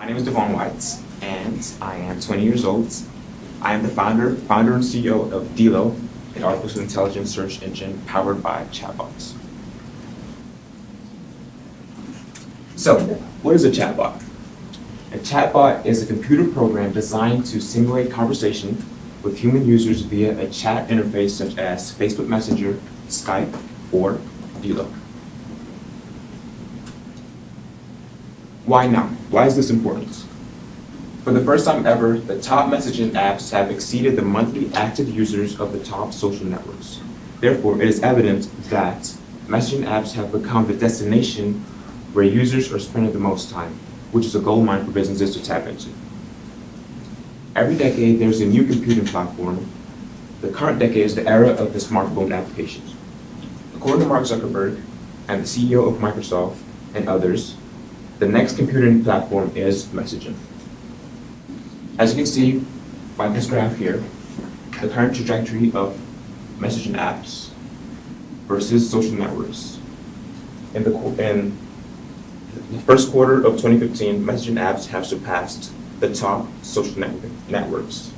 My name is Devon White, and I am 20 years old. I am the founder and CEO of Deelo, an artificial intelligence search engine powered by chatbots. So, what is a chatbot? A chatbot is a computer program designed to simulate conversation with human users via a chat interface such as Facebook Messenger, Skype, or Deelo. Why now? Why is this important? For the first time ever, the top messaging apps have exceeded the monthly active users of the top social networks. Therefore, it is evident that messaging apps have become the destination where users are spending the most time, which is a goldmine for businesses to tap into. Every decade, there's a new computing platform. The current decade is the era of the smartphone applications. According to Mark Zuckerberg and the CEO of Microsoft and others, the next computing platform is messaging. As you can see by this graph here, the current trajectory of messaging apps versus social networks. In the first quarter of 2015, messaging apps have surpassed the top social networks.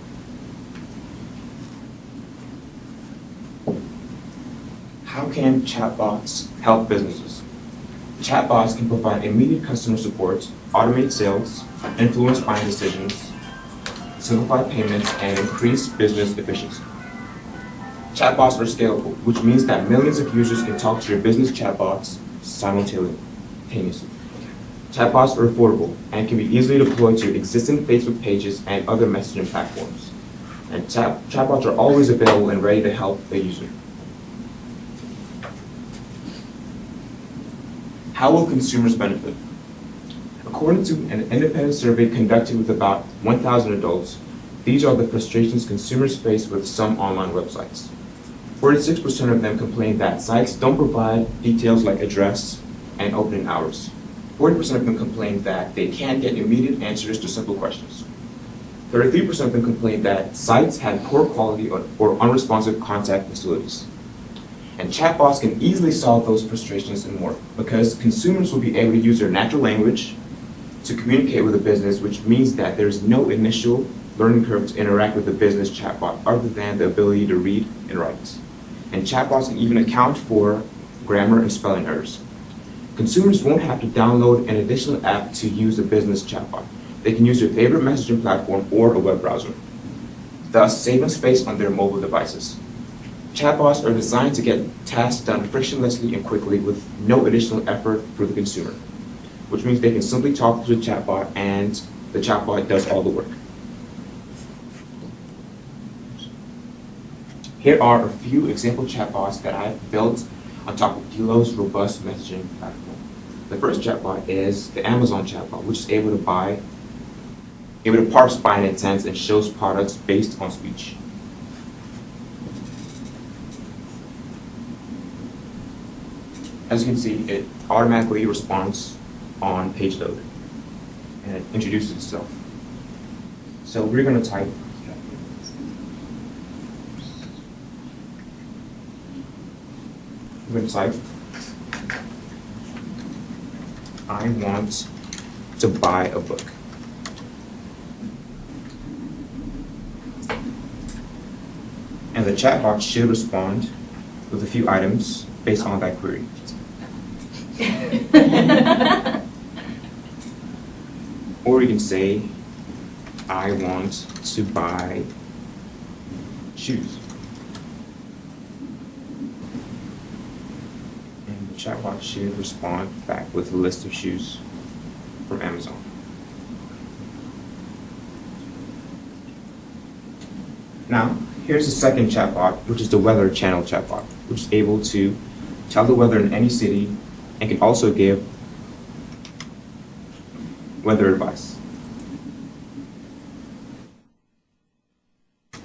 How can chatbots help businesses? Chatbots can provide immediate customer support, automate sales, influence buying decisions, simplify payments, and increase business efficiency. Chatbots are scalable, which means that millions of users can talk to your business chatbots simultaneously. Chatbots are affordable and can be easily deployed to existing Facebook pages and other messaging platforms. And chatbots are always available and ready to help the user. How will consumers benefit? According to an independent survey conducted with about 1,000 adults, these are the frustrations consumers face with some online websites. 46% of them complain that sites don't provide details like address and opening hours. 40% of them complain that they can't get immediate answers to simple questions. 33% of them complain that sites have poor quality or unresponsive contact facilities. And chatbots can easily solve those frustrations and more because consumers will be able to use their natural language to communicate with a business, which means that there's no initial learning curve to interact with the business chatbot other than the ability to read and write. And chatbots can even account for grammar and spelling errors. Consumers won't have to download an additional app to use a business chatbot. They can use their favorite messaging platform or a web browser, thus saving space on their mobile devices. Chatbots are designed to get tasks done frictionlessly and quickly with no additional effort for the consumer, which means they can simply talk to the chatbot and the chatbot does all the work. Here are a few example chatbots that I've built on top of Deelo's robust messaging platform. The first chatbot is the Amazon chatbot, which is able to parse buying intents and shows products based on speech. As you can see, it automatically responds on page load, and it introduces itself. So we're going to type I want to buy a book. And the chatbot should respond with a few items based on that query. Or you can say, I want to buy shoes. And the chatbot should respond back with a list of shoes from Amazon. Now, here's the second chatbot, which is the weather channel chatbot, which is able to tell the weather in any city and can also give weather advice.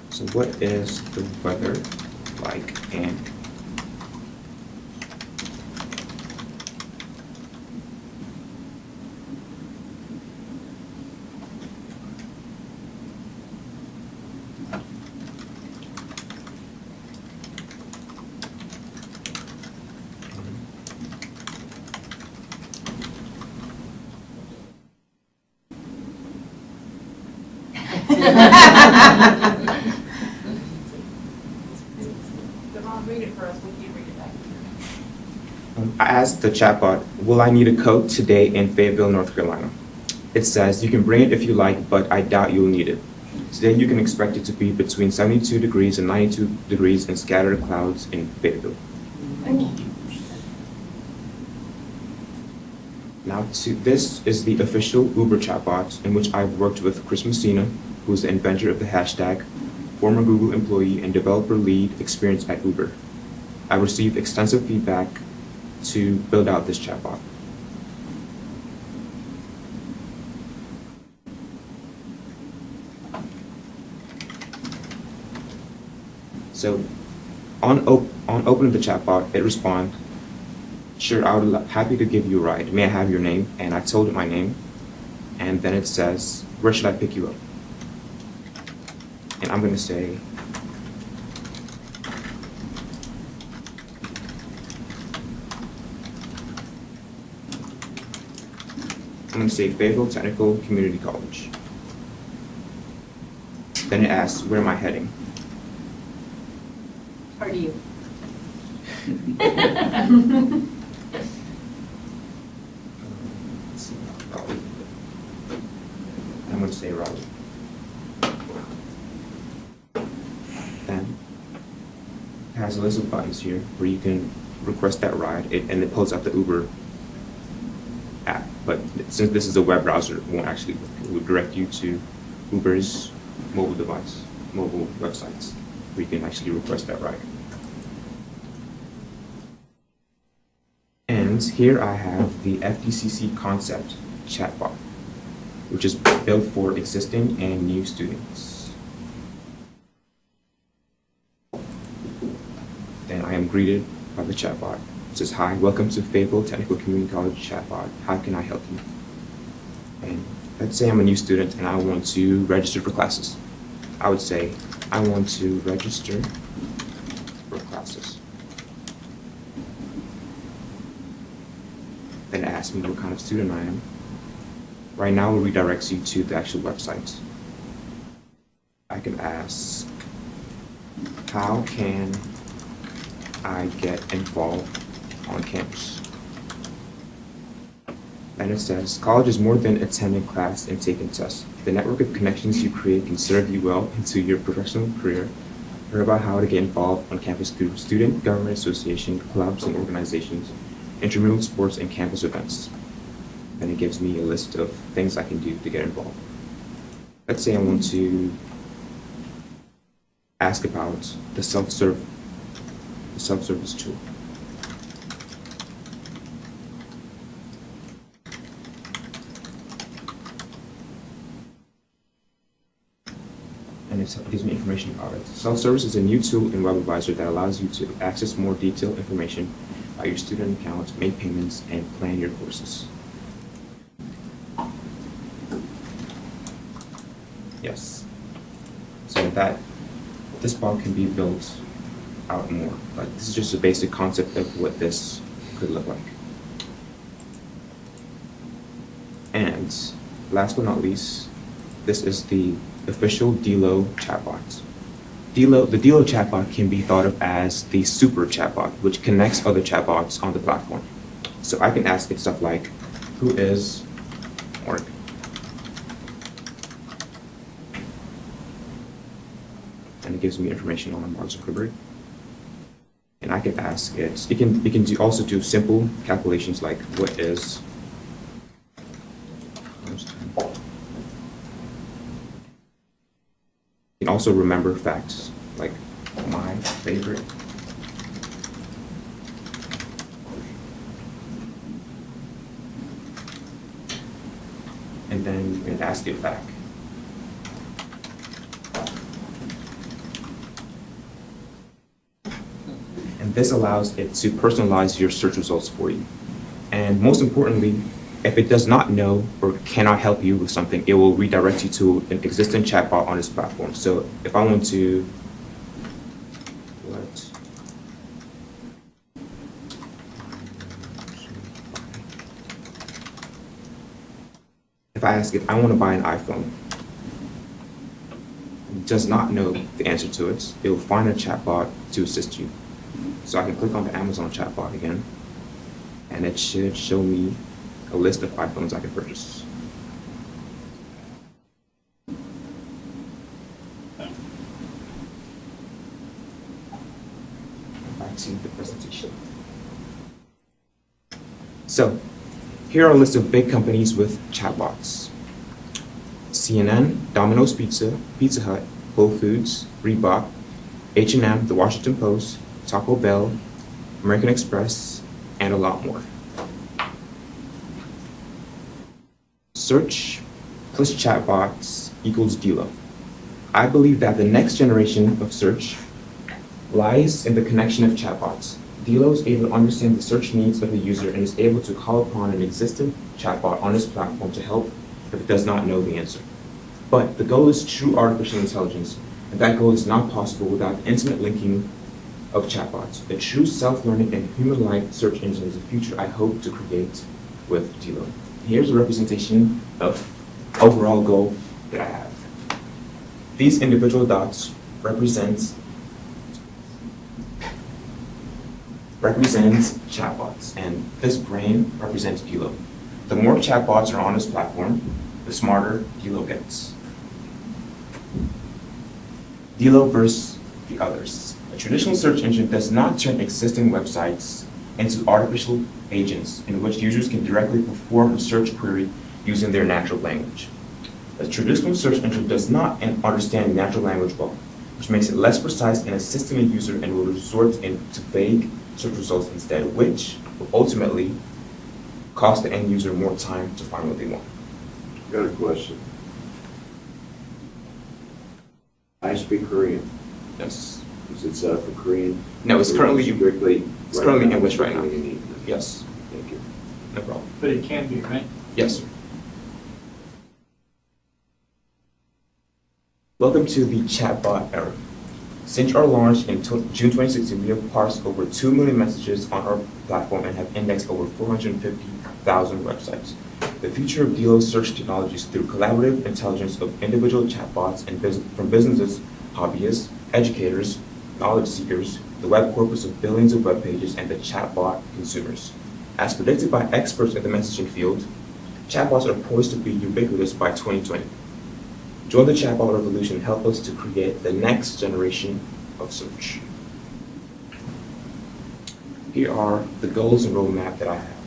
So what is the weather like in Devon, read it for us. We can read it back. I asked the chatbot, will I need a coat today in Fayetteville, North Carolina? It says, you can bring it if you like, but I doubt you'll need it. Today you can expect it to be between 72 degrees and 92 degrees and scattered clouds in Fayetteville. Now, this is the official Uber chatbot in which I've worked with Chris Messina, who is the inventor of the hashtag, former Google employee and developer lead experience at Uber. I received extensive feedback to build out this chatbot. So, on opening the chatbot, it responds, sure, I would happy to give you a ride. May I have your name? And I told it my name. And then it says, where should I pick you up? And I'm going to say, Fayetteville Technical Community College. Then it asks, where am I heading? Or do you? Raleigh. I'm going to say Raleigh. Then it has a list of buttons here where you can request that ride, and it pulls out the Uber app. But since this is a web browser, it won't actually, it will direct you to Uber's mobile device, mobile websites, where you can actually request that ride. And here I have the FDCC concept chatbot, which is built for existing and new students. Then I am greeted by the chatbot. It says, hi, welcome to Fayetteville Technical Community College chatbot. How can I help you? And let's say I'm a new student and I want to register for classes. I would say, I want to register for classes. Then it asks me what kind of student I am. Right now, it redirects you to the actual website. I can ask, how can I get involved on campus? And it says, college is more than attending class and taking tests. The network of connections you create can serve you well into your professional career. Learn about how to get involved on campus through student government association, clubs and organizations, intramural sports and campus events. And it gives me a list of things I can do to get involved. Let's say I want to ask about the self-service tool. And it gives me information about it. Self-service is a new tool in Web Advisor that allows you to access more detailed information about your student account, make payments, and plan your courses. Yes. So this bot can be built out more, but this is just a basic concept of what this could look like. And last but not least, this is the official Deelo chatbot. The Deelo chatbot can be thought of as the super chatbot, which connects other chatbots on the platform. So I can ask it stuff like, who is Mark? And it gives me information on Mark Zuckerberg. And I can ask it can also do simple calculations like what is you can also remember facts like my favorite and then you can ask it back. And this allows it to personalize your search results for you. And most importantly, if it does not know or cannot help you with something, it will redirect you to an existing chatbot on this platform. So if I want to, if I ask it, I want to buy an iPhone, does not know the answer to it, it will find a chatbot to assist you. So I can click on the Amazon chatbot again, and it should show me a list of iPhones I can purchase. Back to the presentation. So, here are a list of big companies with chatbots. CNN, Domino's Pizza, Pizza Hut, Whole Foods, Reebok, H&M, The Washington Post, Taco Bell, American Express, and a lot more. Search plus chatbots equals Deelo. I believe that the next generation of search lies in the connection of chatbots. Deelo is able to understand the search needs of the user and is able to call upon an existing chatbot on his platform to help if it does not know the answer. But the goal is true artificial intelligence, and that goal is not possible without the intimate linking of chatbots. A true self-learning and human-like search engine is the future I hope to create with Deelo. Here's a representation of overall goal that I have. These individual dots represent chatbots, and this brain represents Deelo. The more chatbots are on this platform, the smarter Deelo gets. Deelo versus the others. A traditional search engine does not turn existing websites into artificial agents in which users can directly perform a search query using their natural language. A traditional search engine does not understand natural language well, which makes it less precise in assisting a user and will resort into vague search results instead, which will ultimately cost the end user more time to find what they want. Got a question. I speak Korean. Yes. Is it set up for Korean? No, it's currently strictly. English right now. Yes. Thank you. No problem. But it can be, right? Yes, sir. Welcome to the chatbot era. Since our launch in June 2016, we have parsed over 2 million messages on our platform and have indexed over 450,000 websites. The future of Deelo's search technologies through collaborative intelligence of individual chatbots and from businesses, hobbyists, educators, knowledge seekers, the web corpus of billions of web pages, and the chatbot consumers. As predicted by experts in the messaging field, chatbots are poised to be ubiquitous by 2020. Join the chatbot revolution and help us to create the next generation of search. Here are the goals and roadmap that I have.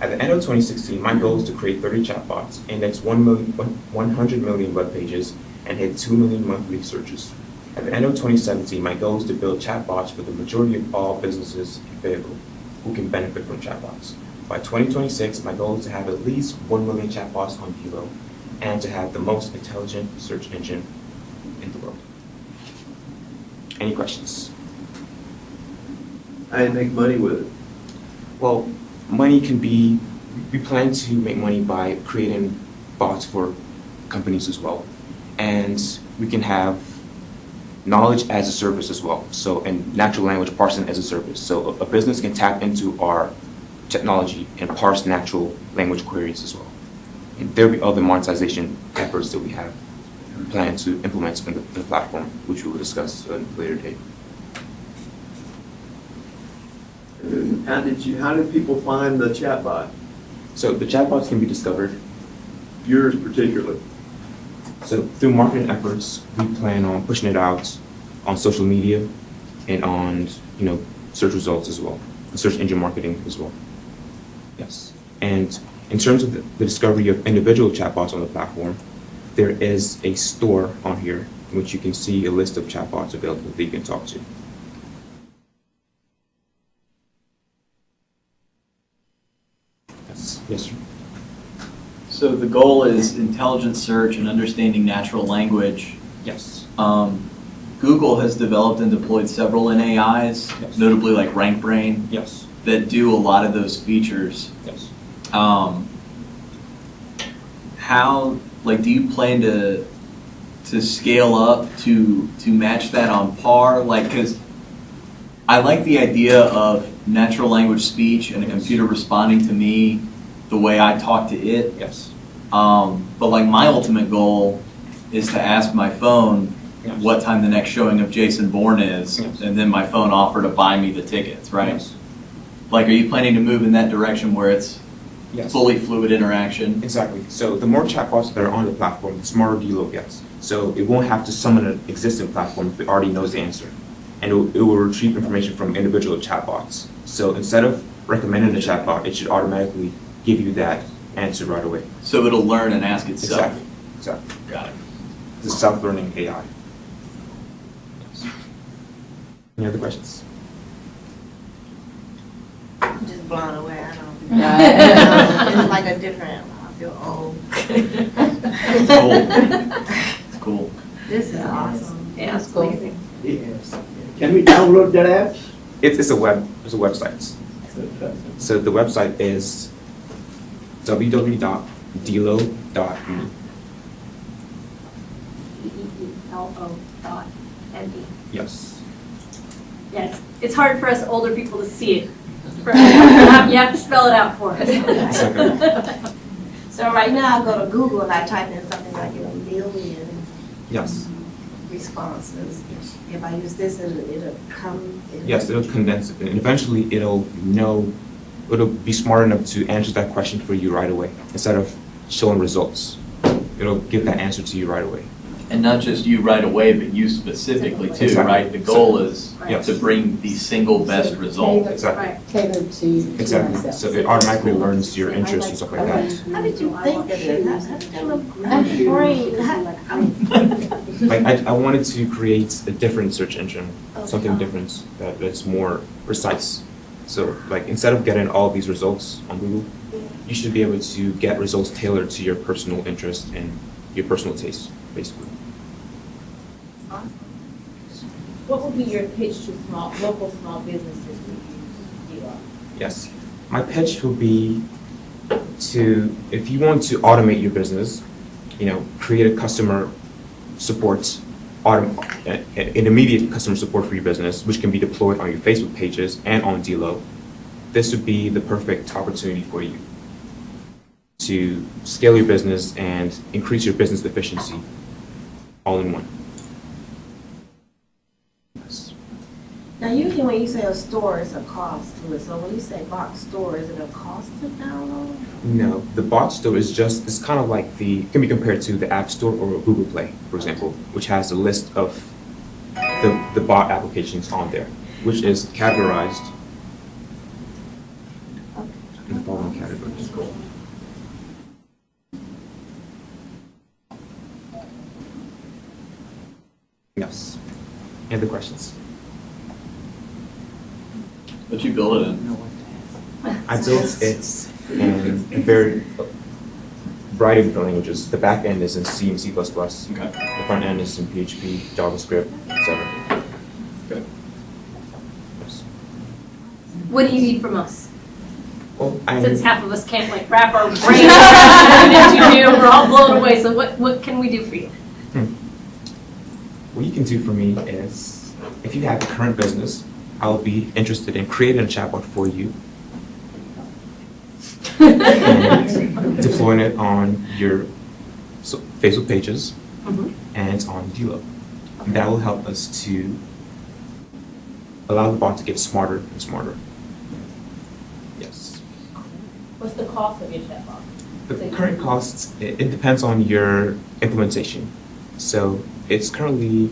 At the end of 2016, my goal is to create 30 chatbots, index 100 million web pages, and hit 2 million monthly searches. At the end of 2017, my goal is to build chatbots for the majority of all businesses in Fayetteville who can benefit from chatbots. By 2026, my goal is to have at least 1 million chatbots on Deelo and to have the most intelligent search engine in the world. Any questions? I make money with it. Well, money can be, we plan to make money by creating bots for companies as well. And we can have knowledge as a service as well. So, and natural language parsing as a service. So a business can tap into our technology and parse natural language queries as well. And there'll be other monetization efforts that we have planned to implement in the platform, which we will discuss at a later date. How did people find the chatbot? So the chatbots can be discovered. Yours particularly. So through marketing efforts, we plan on pushing it out on social media and on, search results as well, search engine marketing as well. Yes. And in terms of the discovery of individual chatbots on the platform, there is a store on here in which you can see a list of chatbots available that you can talk to. Yes, sir. So the goal is intelligent search and understanding natural language. Yes. Google has developed and deployed several NAIs, Yes. notably like RankBrain, Yes. that do a lot of those features. Yes. How, do you plan to scale up to match that on par? Because I like the idea of natural language speech and a computer responding to me the way I talk to it. Yes. But my ultimate goal is to ask my phone, Yes. what time the next showing of Jason Bourne is, Yes. and then my phone offer to buy me the tickets, right? Yes. Like, are you planning to move in that direction where it's Yes. fully fluid interaction? Exactly. So the more chatbots that are on the platform, the smarter Deelo gets. So it won't have to summon an existing platform if it already knows the answer. And it will retrieve information from individual chatbots. So instead of recommending a chatbot, it should automatically give you that answer right away. So it'll learn and ask itself. Exactly. Exactly. Got it. It's a self-learning AI. Any other questions? I'm just blown away. I don't. It's like a different. I feel old. It's cool. It's cool. This is awesome. Yeah, it's cool. Yes. Can we download that app? It's a website. So the website is www.deelo.me. DEELO.ME. Yes. Yes, it's hard for us older people to see it. You have to spell it out for us. So right now I go to Google and I type in something, I get a million Yes. responses. If I use this, it'll come. Yes, it'll condense it, and eventually it'll be smart enough to answer that question for you right away, instead of showing results. It'll give that answer to you right away. And not just you right away, but you specifically too, Exactly. right? The goal is Yes. to bring the single best result. Exactly. Right. Catered to Exactly. myself. So it automatically learns your interests and stuff like that. How did you think of it? How did that look? My brain. Like I wanted to create a different search engine, something Okay. different that's more precise. So like instead of getting all these results on Google, you should be able to get results tailored to your personal interest and your personal taste, basically. What would be your pitch to local small businesses to use Deelo? Yes. My pitch will be if you want to automate your business, create a customer support, an immediate customer support for your business, which can be deployed on your Facebook pages and on Deelo, this would be the perfect opportunity for you to scale your business and increase your business efficiency all in one. Yes. Now usually when you say a store, it's a cost to it. So when you say box store, is it a cost to download? No, the bot store it's kind of like can be compared to the App Store or Google Play, for example, which has a list of the bot applications on there, which is categorized in the following categories. Yes. Any other questions? What you build it in? I built it in a very variety of different languages. The back end is in C and C++. Okay. The front end is in PHP, JavaScript, etc. Good. Yes. What do you need from us? Well, Since half of us can't like wrap our brains around everything you do, we're all blown away. So what can we do for you? What you can do for me is, if you have a current business, I'll be interested in creating a chatbot for you and deploying it on your Facebook pages and on Deelo. And that will help us to allow the bot to get smarter and smarter. Yes. What's the cost of your chatbot? The current costs, it depends on your implementation. So it's currently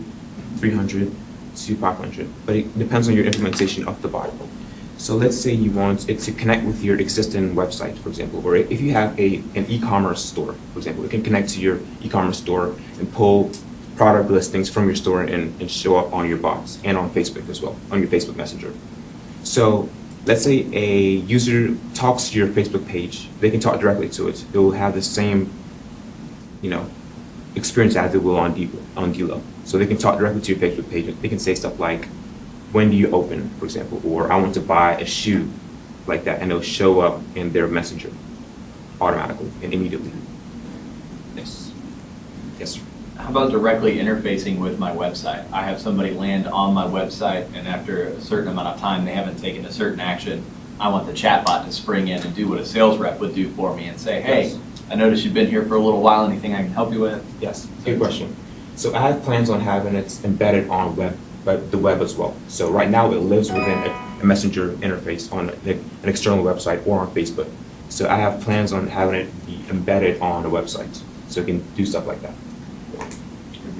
300 to 500, but it depends on your implementation of the bot. So let's say you want it to connect with your existing website, for example, or if you have an e-commerce store, for example, it can connect to your e-commerce store and pull product listings from your store and show up on your bots and on Facebook as well, on your Facebook Messenger. So let's say a user talks to your Facebook page, they can talk directly to it. It will have the same, experience as it will on Deelo. So they can talk directly to your Facebook page. They can say stuff like, when do you open, for example, or I want to buy a shoe, like that, and it'll show up in their messenger automatically and immediately. Yes. Yes, sir. How about directly interfacing with my website? I have somebody land on my website, and after a certain amount of time, they haven't taken a certain action. I want the chatbot to spring in and do what a sales rep would do for me and say, hey, Yes. I noticed you've been here for a little while. Anything I can help you with? Yes, good question. So I have plans on having it embedded on the web as well. So right now it lives within a messenger interface on an external website or on Facebook. So I have plans on having it be embedded on a website, so it can do stuff like that.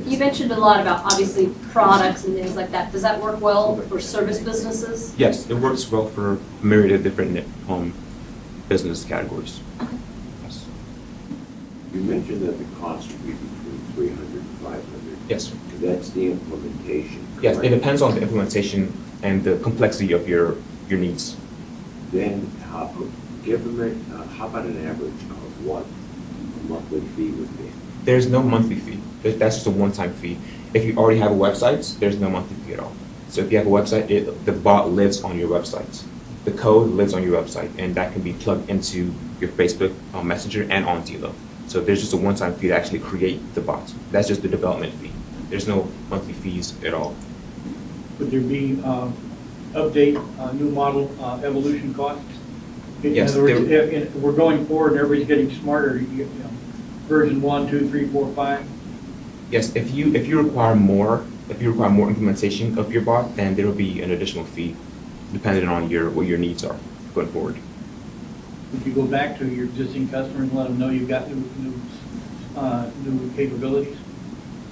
You mentioned a lot about obviously products and things like that. Does that work well for service businesses? Yes, it works well for a myriad of different business categories. Yes. You mentioned that the cost would be between 300 and 500. Yes, sir. That's the implementation. Yes, it correct? depends on the implementation and the complexity of your needs. Then, how about an average of what a monthly fee would be? There's no monthly fee. That's just a one-time fee. If you already have a website, there's no monthly fee at all. So if you have a website, the bot lives on your website. The code lives on your website, and that can be plugged into your Facebook Messenger and on Deelo. So there's just a one-time fee to actually create the bot. That's just the development fee. There's no monthly fees at all. Would there be update, new model, evolution costs? Yes, In other words, if we're going forward and everybody's getting smarter, you know, version 1, 2, 3, 4, 5? Yes, if you require more implementation of your bot, then there will be an additional fee, depending on what your needs are going forward. Would you go back to your existing customers and let them know you've got new capabilities?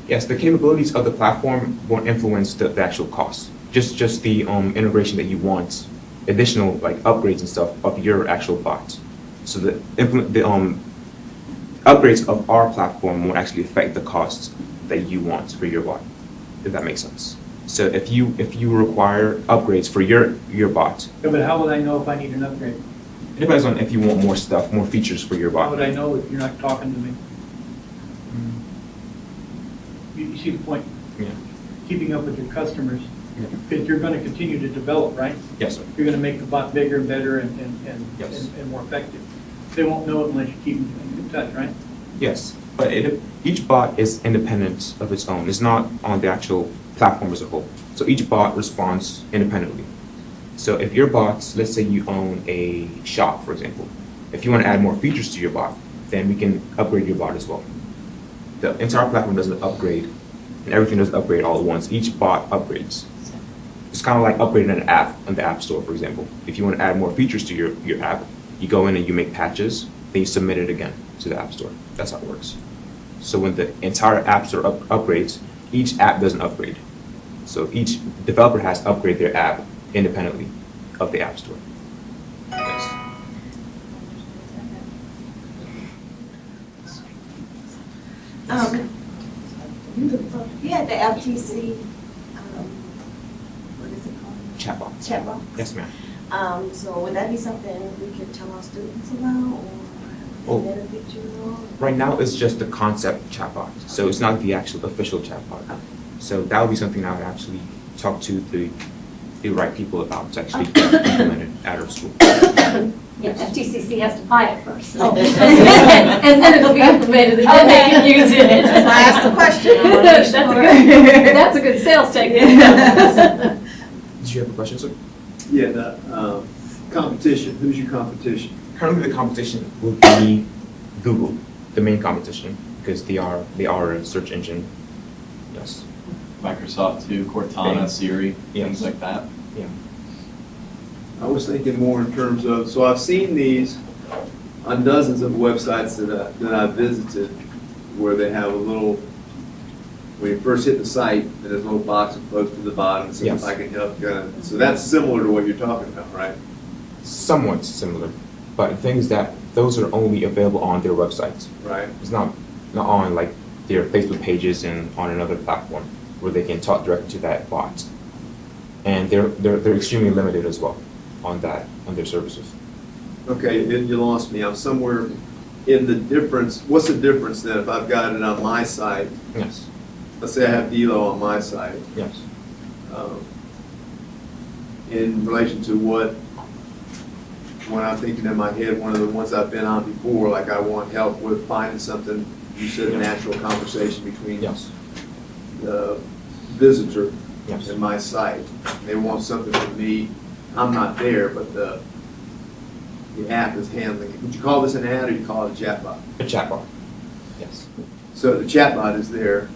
Yes, the capabilities of the platform won't influence the actual cost. Just the integration that you want, additional like upgrades and stuff of your actual bot. So the upgrades of our platform won't actually affect the costs that you want for your bot, if that makes sense. So if you require upgrades for your bot, Yeah, but how would I know if I need an upgrade? it depends on if you want more stuff, more features for your How would bot. I know if you're not talking to me? You see the point? Yeah. Keeping up with your customers, Yeah. because you're going to continue to develop, right? Yes, sir. You're going to make the bot bigger and better and Yes. more effective. They won't know it unless you keep them in touch, right? Yes, but each bot is independent of its own. It's not on the actual platform as a whole. So each bot responds independently. So if your bots, let's say you own a shop, for example, if you want to add more features to your bot, then we can upgrade your bot as well. The entire platform doesn't upgrade, and everything doesn't upgrade all at once. Each bot upgrades. It's kind of like upgrading an app on the App Store, for example. If you want to add more features to your app, you go in and you make patches, then you submit it again to the App Store. That's how it works. So when the entire App Store upgrades, each app doesn't upgrade. So each developer has to upgrade their app independently of the App Store. Yes. You had the FTC, what is it called? Chatbot. Chatbot. Yes, ma'am. So would that be something we could tell our students about Oh. or benefit you on? Right now, it's just the concept chatbot, so it's not the actual official chatbot. So that would be something I would actually talk to the right people about to actually get implemented at our school. Yeah, FTCC has to buy it first. Oh. And then it'll be implemented, and then they can use it. That's why I asked the question. I wanna be sure. That's a good sales technique. Did you have a question, sir? Yeah, the competition, who's your competition? Currently, the competition would be Google, the main competition, because they are a search engine. Yes. Microsoft too, Cortana, Okay. Siri, Yes. things like that. Yeah. I was thinking more in terms of, so I've seen these on dozens of websites that I've visited where they have a little, when you first hit the site, there's a little box that floats to the bottom, so Yes. if I can help you. So that's similar to what you're talking about, right? Somewhat similar, but the thing is that those are only available on their websites. Right. It's not on like their Facebook pages and on another platform where they can talk directly to that bot. And they're extremely limited as well on their services. Okay, you lost me. I'm somewhere in the difference. What's the difference then if I've got it on my site? Yes. Let's say I have Deelo on my site. Yes. In relation to what, when I'm thinking in my head, one of the ones I've been on before, like I want help with finding something, you said a natural conversation between Yes. the visitor Yes. and my site. They want something from me. I'm not there, but the app is handling it. Would you call this an ad or you call it a chatbot? A chatbot. Yes. So the chatbot is there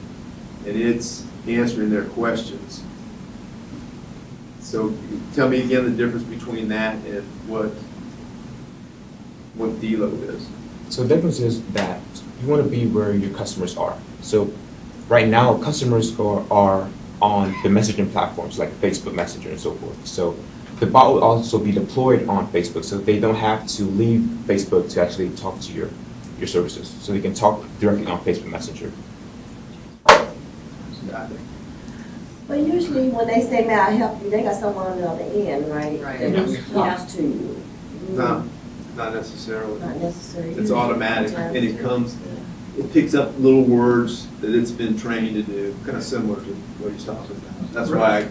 and it's answering their questions. So tell me again the difference between that and what Deelo is. So the difference is that you want to be where your customers are. So right now, customers are on the messaging platforms like Facebook Messenger and so forth. So the bot will also be deployed on Facebook, so they don't have to leave Facebook to actually talk to your services. So they can talk directly on Facebook Messenger. But usually when they say, may I help you, they got someone on the other end, right? Right. That talks to you. No, not necessarily. Not necessarily. It's automatic, and it comes, it picks up little words that it's been trained to do, kind of similar to what he's talking about. That's why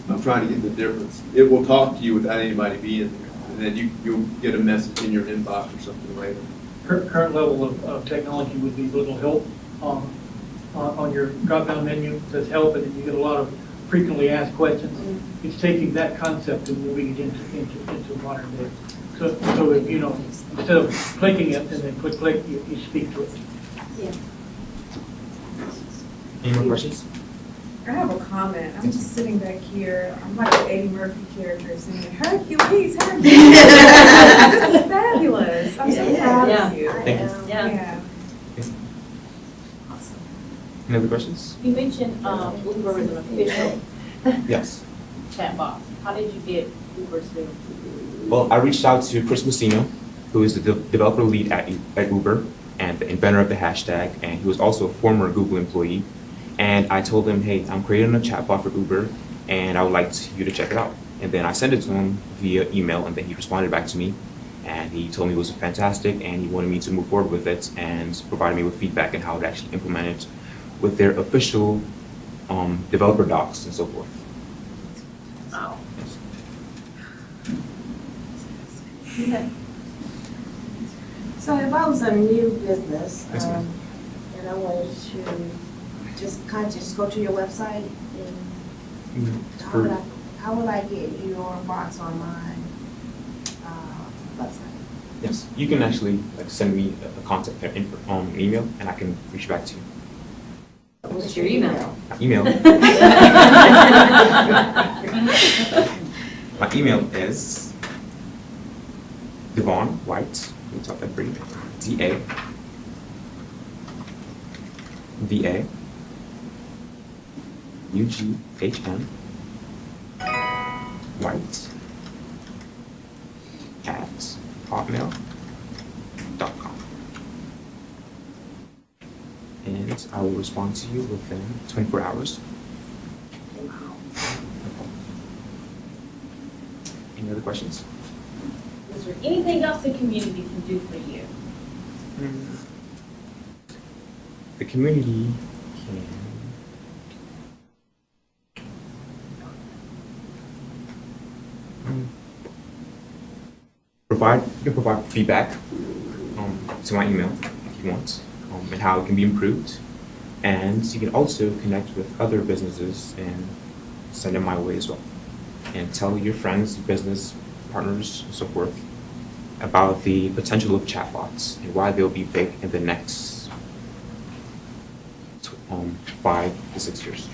I'm trying to get the difference. It will talk to you without anybody being there, and then you'll get a message in your inbox or something later. Current level of technology would be little help on your drop-down menu, says help, and then you get a lot of frequently asked questions. It's taking that concept and moving it into modern day. So if, you know, instead of clicking it and then click, you speak to it. Yeah. Any more questions? I have a comment. I'm just sitting back here. I'm like an Eddie Murphy character saying, Hercules, Hercules. This is fabulous. I'm so proud Yeah. of you. Thank you. Yeah. Any other questions? You mentioned Uber is an official Yes. chatbot. How did you get Uber to? Well, I reached out to Chris Messina, who is the developer lead at Uber and the inventor of the hashtag, and he was also a former Google employee. And I told him, hey, I'm creating a chatbot for Uber, and I would like you to check it out. And then I sent it to him via email, and then he responded back to me, and he told me it was fantastic, and he wanted me to move forward with it and provided me with feedback on how to actually implement it with their official developer docs and so forth. Wow. Yes. Okay. So if I was a new business, Yes, ma'am. and I wanted to just go to your website, and how would I get your box on my website? Yes, you can actually send me a contact email, and I can reach back to you. What's your email? My email. My email is Devon White. Let me talk that for you. DAVAUGHN White at hotmail.com. And I will respond to you within 24 hours. Any other questions? Is there anything else the community can do for you? The community can provide feedback to my email if you want, and how it can be improved. And you can also connect with other businesses and send them my way as well. And tell your friends, business partners, and so forth about the potential of chatbots and why they'll be big in the next 5 to 6 years.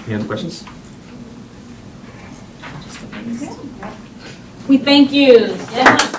Any other questions? We thank you. Yes.